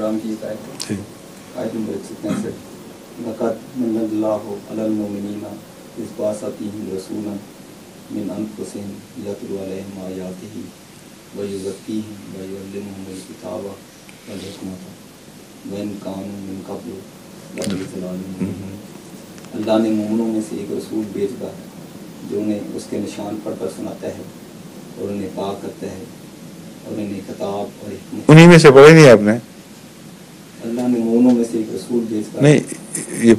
القرآن کی ایک آیت ہے، آیت نمبر 165، لقد من اللہ علی المؤمنین اذ بعث فیہم رسولا من انفسہم یتلو علیہم آیاتہ ویزکیہم ویعلمہم الکتاب والحکمۃ وإن كانوا من قبل لفی ضلال مبین۔ اللہ نے مومنوں میں سے ایک رسول بھیجا ہے جو انہیں اس کے نشان پڑھ کر سناتا ہے اور انہیں پاک کرتا ہے اور انہیں کتاب اور حکمت۔ انہی میں سے پڑھے نہیں آپ نے؟ اللہ نے مومنوں میں سے ایک رسول بھیجا ہے۔ نہیں، یہ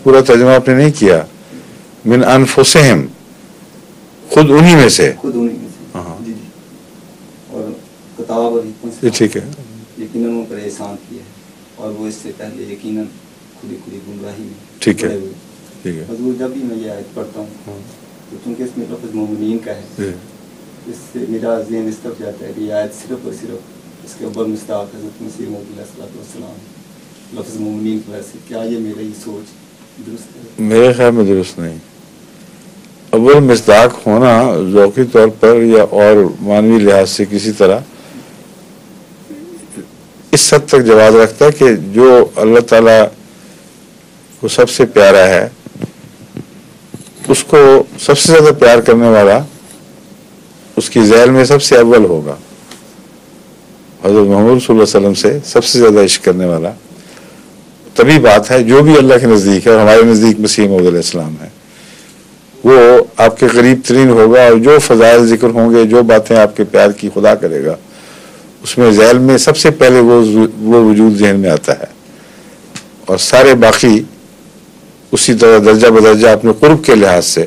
پورا ترجمہ آپ نے نہیں کیا۔ من انفسہم، خود انہی میں سے، خود انہیں میں سے، ہاں جی جی، اور کتاب اور حکمت سے یہ ٹھیک ہے، یقیناً ان پر احسان کیا ہے اور وہ اس سے پہلے یقیناً کھلی کھلی گمراہی میں ٹھیک ہے، پڑے ہوئے۔ ٹھیک ہے، حضور جب بھی میں یہ آیت پڑھتا ہوں تو چونکہ اس میں لفظ مومنین کا ہے، اس سے میرا ذہن اس طرف جاتا ہے کہ یہ آیت صرف اور صرف اس کے اول مصداق حضرت مسیح موعود علیہ السلام لفظ مومنین کی وجہ سے، کیا یہ میری سوچ درست ہے؟ میرے خیال میں درست نہیں۔ اول مصداق ہونا ذوقی طور پر یا اور معنوی لحاظ سے کسی طرح اس حد تک جواز رکھتا ہے کہ جو اللہ تعالیٰ کو سب سے پیارا ہے اس کو سب سے زیادہ پیار کرنے والا اس کی ذیل میں سب سے اول ہوگا۔ حضرت محمد صلی اللہ علیہ وسلم سے سب سے زیادہ عشق کرنے والا تبھی بات ہے جو بھی اللہ کے نزدیک ہے، اور ہمارے نزدیک مسیح موعود علیہ السلام ہے، وہ آپ کے قریب ترین ہوگا، اور جو فضائل ذکر ہوں گے، جو باتیں آپ کے پیار کی خدا کرے گا، اس میں ذیل میں سب سے پہلے وہ وجود ذہن میں آتا ہے، اور سارے باقی اسی طرح درجہ بدرجہ اپنے قرب کے لحاظ سے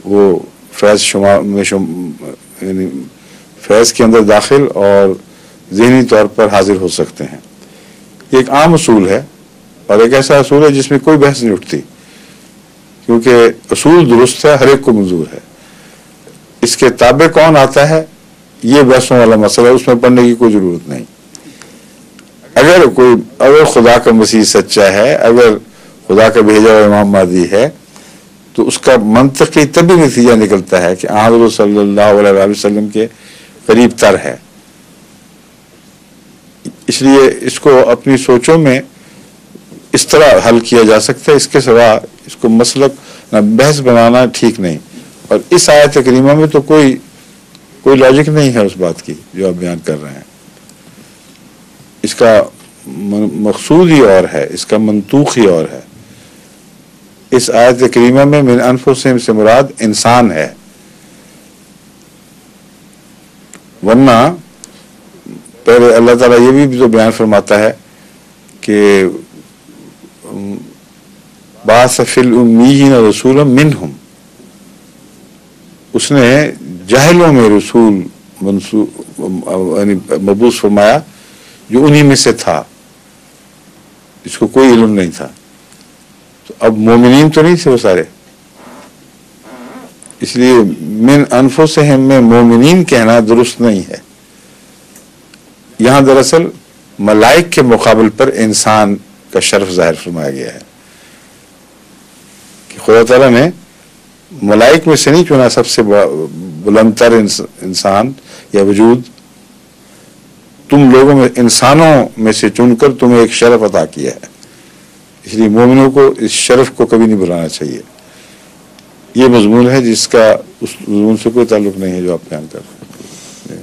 وہ فیض یعنی فیض کے اندر داخل اور ذہنی طور پر حاضر ہو سکتے ہیں۔ یہ ایک عام اصول ہے، اور ایک ایسا اصول ہے جس میں کوئی بحث نہیں اٹھتی، کیونکہ اصول درست ہے، ہر ایک کو منظور ہے۔ اس کے تابع کون آتا ہے یہ بحثوں والا مسئلہ ہے، اس میں پڑھنے کی کوئی ضرورت نہیں۔ اگر خدا کا مسیح سچا ہے، اگر خدا کا بھیجا ہوا امام مہدی ہے، تو اس کا منطقی طبی نتیجہ نکلتا ہے کہ حضرت صلی اللہ علیہ وسلم کے قریب تر ہے۔ اس لیے اس کو اپنی سوچوں میں اس طرح حل کیا جا سکتا ہے، اس کے سوا اس کو مسلک بحث بنانا ٹھیک نہیں۔ اور اس آیت کریمہ میں تو کوئی لاجک نہیں ہے اس بات کی جو آپ بیان کر رہے ہیں۔ اس کا مقصود ہی اور ہے، اس کا منطوق ہی اور ہے۔ اس آیت کریمہ میں من انفسہم سے مراد انسان ہے، ورنہ پہلے اللہ تعالیٰ یہ بھی تو بیان فرماتا ہے کہ بعث فی الامیین رسولا منہم، اس نے جاہلوں میں رسول مبعوث فرمایا جو انہی میں سے تھا، جس کو کوئی علم نہیں تھا۔ تو اب مومنین تو نہیں تھے وہ سارے، اس لیے من انفسہم میں مومنین کہنا درست نہیں ہے۔ یہاں دراصل ملائک کے مقابل پر انسان کا شرف ظاہر فرمایا گیا ہے کہ خدا تعالیٰ نے ملائک میں سے نہیں چنا سب سے بلند تر انسان یا وجود، تم لوگوں میں انسانوں میں سے چن کر تمہیں ایک شرف عطا کیا ہے۔ اس لیے مومنوں کو اس شرف کو کبھی نہیں بھلانا چاہیے۔ یہ مضمون ہے جس کا اس مضمون سے کوئی تعلق نہیں ہے جو آپ بیان کر رہے ہیں۔